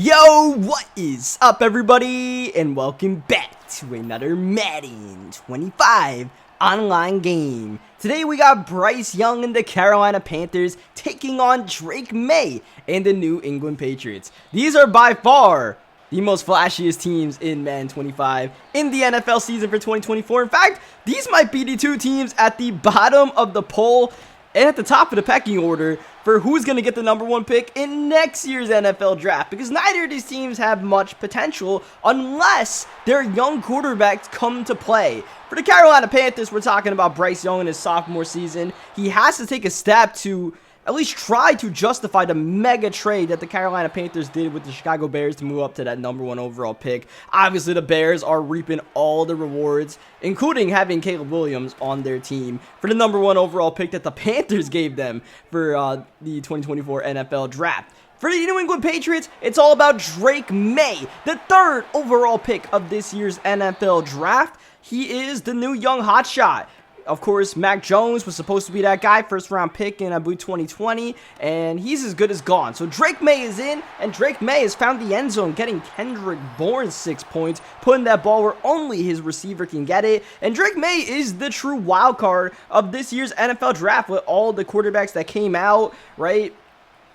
Yo, what is up, everybody, and welcome back to another Madden 25 online game. Today we got Bryce Young and the Carolina Panthers taking on Drake Maye and the New England Patriots. These are by far the most flashiest teams in Madden 25 in the NFL season for 2024. In fact, these might be the two teams at the bottom of the poll and at the top of the pecking order for who's going to get the #1 pick in next year's NFL draft, because neither of these teams have much potential unless their young quarterbacks come to play. For the Carolina Panthers, we're talking about Bryce Young in his sophomore season. He has to take a step to at least try to justify the mega trade that the Carolina Panthers did with the Chicago Bears to move up to that #1 overall pick. Obviously, the Bears are reaping all the rewards, including having Caleb Williams on their team for the #1 overall pick that the Panthers gave them for the 2024 NFL draft. For the New England Patriots, it's all about Drake Maye, the 3rd overall pick of this year's NFL draft. He is the new young hotshot. Of course, Mac Jones was supposed to be that guy, first-round pick in, I believe, 2020, and he's as good as gone. So Drake Maye is in, and Drake Maye has found the end zone, getting Kendrick Bourne 6 points, putting that ball where only his receiver can get it. And Drake Maye is the true wild card of this year's NFL draft with all the quarterbacks that came out, right?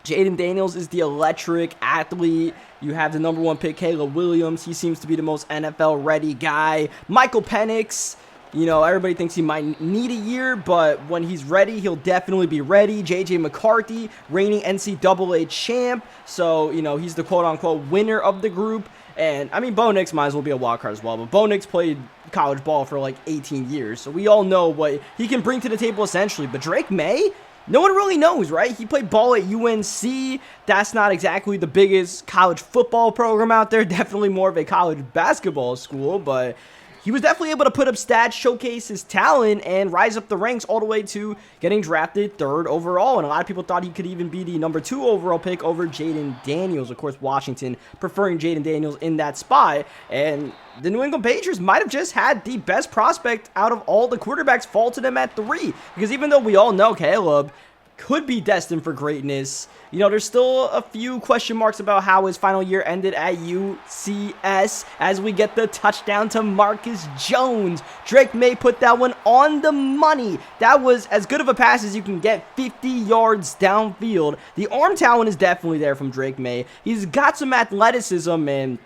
Jaden Daniels is the electric athlete. You have the #1 pick, Caleb Williams. He seems to be the most NFL-ready guy. Michael Penix. You know, everybody thinks he might need a year, but when he's ready, he'll definitely be ready. J.J. McCarthy, reigning NCAA champ. So, you know, he's the quote-unquote winner of the group. And, I mean, Bo Nix might as well be a wild card as well. But Bo Nix played college ball for like 18 years. So we all know what he can bring to the table essentially. But Drake Maye, no one really knows, right? He played ball at UNC. That's not exactly the biggest college football program out there. Definitely more of a college basketball school, but he was definitely able to put up stats, showcase his talent, and rise up the ranks all the way to getting drafted 3rd overall. And a lot of people thought he could even be the #2 overall pick over Jaden Daniels. Of course, Washington preferring Jaden Daniels in that spot. And the New England Patriots might have just had the best prospect out of all the quarterbacks fall to them at 3. Because even though we all know Caleb could be destined for greatness, you know, there's still a few question marks about how his final year ended at UCS as we get the touchdown to Marcus Jones. Drake Maye put that one on the money. That was as good of a pass as you can get, 50 yards downfield. The arm talent is definitely there from Drake Maye. He's got some athleticism, and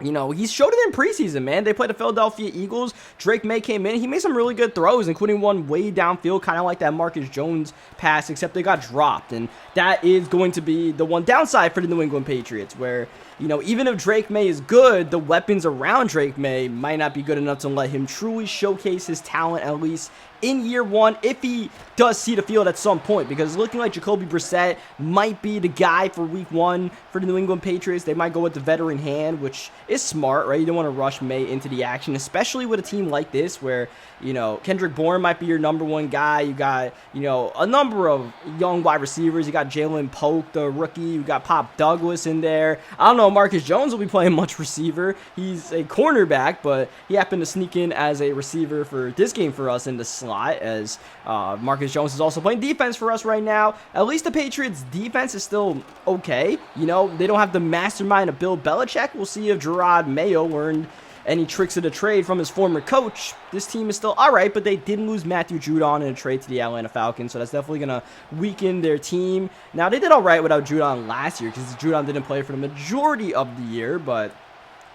you know, he showed it in preseason, man. They played the Philadelphia Eagles. Drake Maye came in. He made some really good throws, including one way downfield, kind of like that Marcus Jones pass, except they got dropped. And that is going to be the one downside for the New England Patriots, where, you know, even if Drake Maye is good, the weapons around Drake Maye might not be good enough to let him truly showcase his talent, at least in year 1, if he does see the field at some point, because it's looking like Jacoby Brissett might be the guy for week 1 for the New England Patriots. They might go with the veteran hand, which is smart, right? You don't want to rush Maye into the action, especially with a team like this where, you know, Kendrick Bourne might be your #1 guy. You got, you know, a number of young wide receivers. You got Jalen Polk, the rookie. You got Pop Douglas in there. I don't know, Marcus Jones will be playing much receiver. He's a cornerback, but he happened to sneak in as a receiver for this game for us in the slot, as Marcus Jones is also playing defense for us right now. At least the Patriots defense is still okay. You know, they don't have the mastermind of Bill Belichick. We'll see if Gerard Mayo learned any tricks of the trade from his former coach. This team is still all right, but they did lose Matthew Judon in a trade to the Atlanta Falcons, so that's definitely going to weaken their team. Now, they did all right without Judon last year because Judon didn't play for the majority of the year, but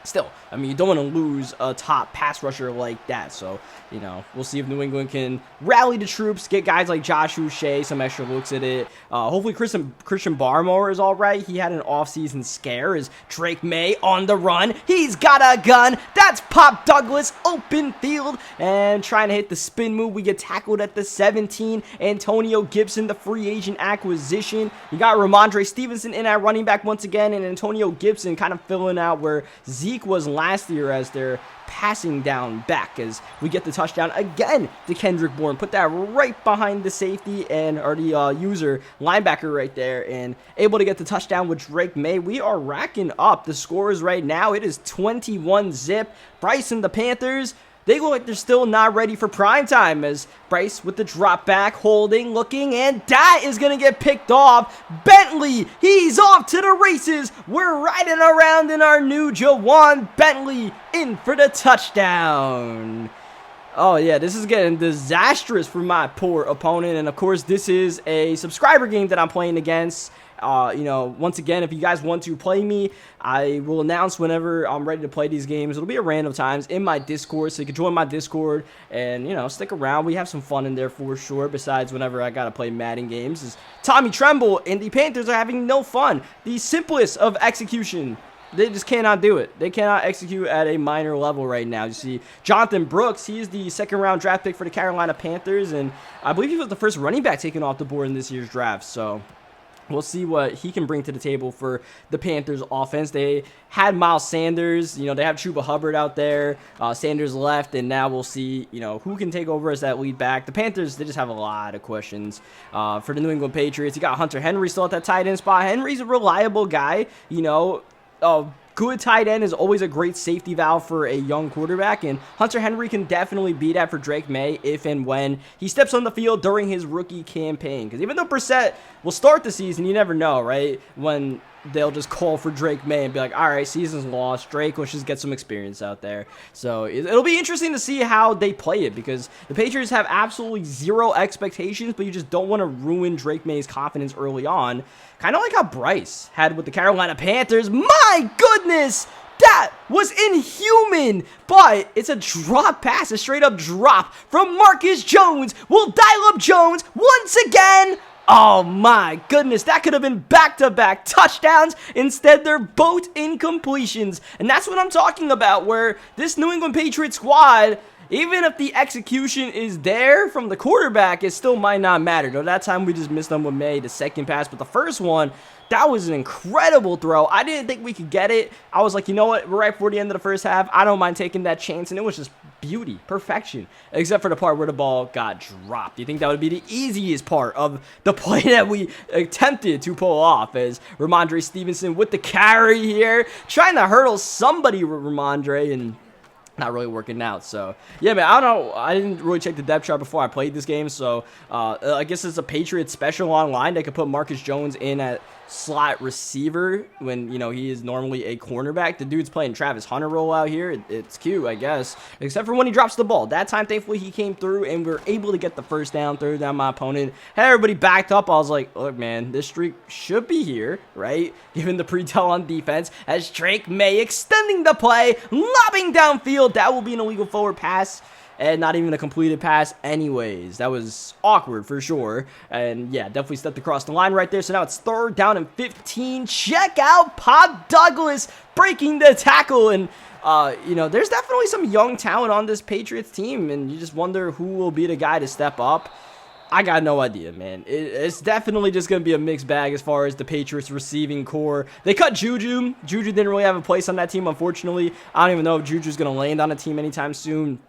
still, I mean, you don't want to lose a top pass rusher like that. So, you know, we'll see if New England can rally the troops, get guys like Josh Uche some extra looks at it. Hopefully Christian Barmore is all right. He had an offseason scare. Is Drake Maye on the run? He's got a gun. That's Pop Douglas, open field, and trying to hit the spin move. We get tackled at the 17. Antonio Gibson, the free agent acquisition. You got Ramondre Stevenson in at running back once again, and Antonio Gibson kind of filling out where Zeke was last year as their passing down back, as we get the touchdown again to Kendrick Bourne. Put that right behind the safety and or the user linebacker right there, and able to get the touchdown with Drake Maye. We are racking up the scores right now. It is 21-zip. Bryce and the Panthers They look like they're still not ready for prime time, as Bryce with the drop back, holding, looking, and that is going to get picked off. Bentley, he's off to the races. We're riding around in our new Jawan Bentley in for the touchdown. Oh, yeah, this is getting disastrous for my poor opponent. And, of course, this is a subscriber game that I'm playing against. You know, once again, if you guys want to play me, I will announce whenever I'm ready to play these games. It'll be at random times in my Discord, so you can join my Discord and, you know, stick around. We have some fun in there for sure, besides whenever I got to play Madden games. Is Tommy Tremble and the Panthers are having no fun. The simplest of execution. They just cannot do it. They cannot execute at a minor level right now. You see, Jonathan Brooks, he's the second-round draft pick for the Carolina Panthers, and I believe he was the first running back taken off the board in this year's draft, so we'll see what he can bring to the table for the Panthers offense. They had Miles Sanders. You know, they have Chuba Hubbard out there. Sanders left, and now we'll see, you know, who can take over as that lead back. The Panthers, they just have a lot of questions. For the New England Patriots, you got Hunter Henry still at that tight end spot. Henry's a reliable guy, you know. Good tight end is always a great safety valve for a young quarterback, and Hunter Henry can definitely be that for Drake May if and when he steps on the field during his rookie campaign. Because even though Brissett will start the season, you never know, right? When they'll just call for Drake May and be like, all right, season's lost. Drake, let's just get some experience out there. So it'll be interesting to see how they play it, because the Patriots have absolutely zero expectations, but you just don't want to ruin Drake May's confidence early on. Kind of like how Bryce had with the Carolina Panthers. My goodness! That was inhuman, but it's a drop pass, a straight up drop from Marcus Jones. We'll dial up Jones once again. Oh my goodness, that could have been back-to-back touchdowns. Instead, they're both incompletions. And that's what I'm talking about, where this New England Patriots squad, even if the execution is there from the quarterback, it still might not matter. Though that time we just missed them with May, the second pass, but the first one, that was an incredible throw. I didn't think we could get it. I was like, you know what? We're right before the end of the first half. I don't mind taking that chance, and it was just beauty, perfection, except for the part where the ball got dropped. You think that would be the easiest part of the play that we attempted to pull off, as Ramondre Stevenson with the carry here, trying to hurdle somebody with Ramondre, and not really working out. So yeah, man, I don't know, I didn't really check the depth chart before I played this game, so I guess it's a Patriots special online. They could put Marcus Jones in at slot receiver when, you know, he is normally a cornerback. The dude's playing Travis Hunter role out here. It's cute, I guess, except for when he drops the ball. That time, thankfully, he came through and we were able to get the first down, throw down my opponent. Had everybody backed up. I was like, look, man, this streak should be here, right? Given the pre-tell on defense, as Drake May extending the play, lobbing downfield. That will be an illegal forward pass. And not even a completed pass anyways. That was awkward for sure. And yeah, definitely stepped across the line right there. So now it's 3rd down and 15. Check out Pop Douglas breaking the tackle. And, you know, there's definitely some young talent on this Patriots team. And you just wonder who will be the guy to step up. I got no idea, man. It's definitely just going to be a mixed bag as far as the Patriots receiving core. They cut Juju. Juju didn't really have a place on that team, unfortunately. I don't even know if Juju's going to land on a team anytime soon.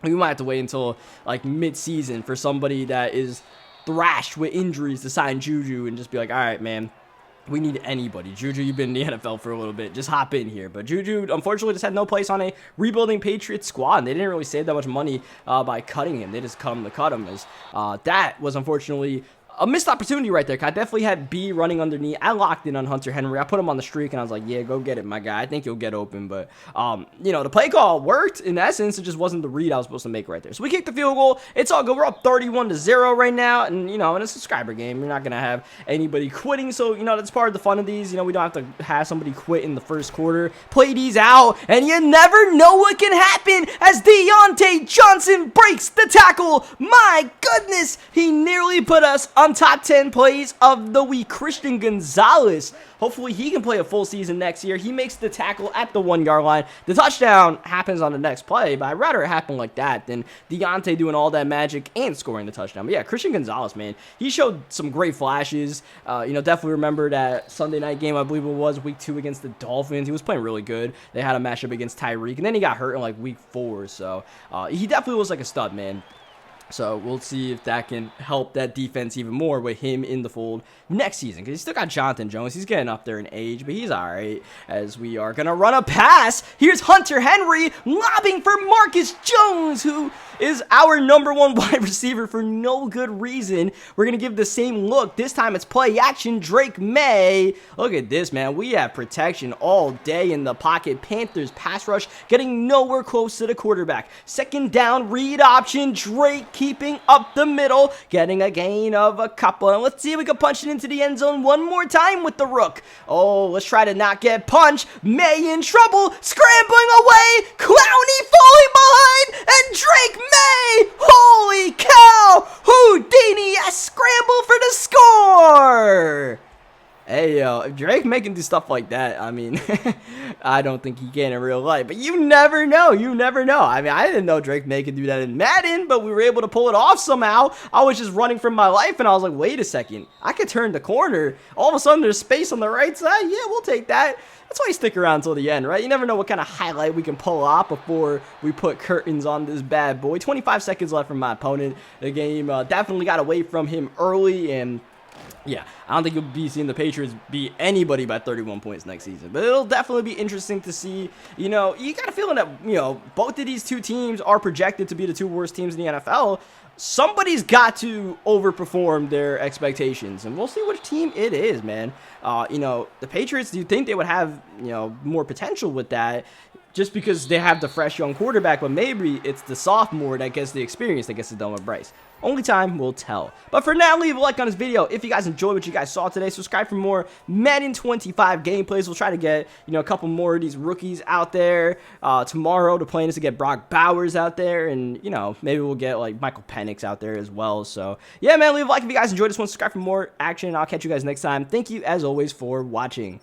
We might have to wait until like mid-season for somebody that is thrashed with injuries to sign Juju and just be like, all right, man, we need anybody. Juju, you've been in the NFL for a little bit. Just hop in here. But Juju, unfortunately, just had no place on a rebuilding Patriots squad. And they didn't really save that much money by cutting him. They just come to cut him. As that was unfortunately a missed opportunity right there. I definitely had B running underneath. I locked in on Hunter Henry. I put him on the streak, and I was like, yeah, go get it, my guy. I think you'll get open. But, you know, the play call worked. In essence, it just wasn't the read I was supposed to make right there. So we kicked the field goal. It's all good. We're up 31-0 right now. And, you know, in a subscriber game, you're not going to have anybody quitting. So, you know, that's part of the fun of these. You know, we don't have to have somebody quit in the first quarter. Play these out, and you never know what can happen as Deontay Johnson breaks the tackle. My goodness, he nearly put us on top 10 plays of the week. Christian Gonzalez, hopefully he can play a full season next year. He makes the tackle at the 1-yard line. The touchdown happens on the next play, but I'd rather it happen like that than Deontay doing all that magic and scoring the touchdown. But yeah, Christian Gonzalez, man, he showed some great flashes. You know, definitely remember that Sunday night game, I believe it was week 2 against the Dolphins. He was playing really good. They had a matchup against Tyreek, and then he got hurt in like week 4. So he definitely was like a stud, man. So we'll see if that can help that defense even more with him in the fold next season. Because he's still got Jonathan Jones. He's getting up there in age, but he's all right. As we are going to run a pass. Here's Hunter Henry lobbing for Marcus Jones, who is our #1 wide receiver for no good reason. We're going to give the same look. This time it's play action. Drake Maye. Look at this, man. We have protection all day in the pocket. Panthers pass rush getting nowhere close to the quarterback. Second down, read option. Drake keeping up the middle, getting a gain of a couple. And let's see if we can punch it into the end zone one more time with the rook. Oh, let's try to not get punched. Maye in trouble, scrambling away. Clowney falling behind, and Drake Maye. Holy cow! Houdini, a scramble for the score. Hey, yo, if Drake Maye can do stuff like that, I mean, I don't think he can in real life. But you never know. You never know. I mean, I didn't know Drake Maye could do that in Madden, but we were able to pull it off somehow. I was just running for my life, and I was like, wait a second. I could turn the corner. All of a sudden, there's space on the right side. Yeah, we'll take that. That's why you stick around until the end, right? You never know what kind of highlight we can pull off before we put curtains on this bad boy. 25 seconds left from my opponent. The game definitely got away from him early, and yeah, I don't think you'll be seeing the Patriots beat anybody by 31 points next season. But it'll definitely be interesting to see. You know, you got a feeling that, you know, both of these two teams are projected to be the two worst teams in the NFL. Somebody's got to overperform their expectations, and we'll see which team it is, man. You know, the Patriots, do you think they would have, you know, more potential with that? Just because they have the fresh young quarterback, but maybe it's the sophomore that gets the experience that gets it done with Bryce. Only time will tell. But for now, leave a like on this video if you guys enjoyed what you guys saw today. Subscribe for more Madden 25 gameplays. We'll try to get, you know, a couple more of these rookies out there. Tomorrow, the plan is to get Brock Bowers out there, and, you know, maybe we'll get, like, Michael Penix out there as well. So, yeah, man, leave a like if you guys enjoyed this one. Subscribe for more action, and I'll catch you guys next time. Thank you, as always, for watching.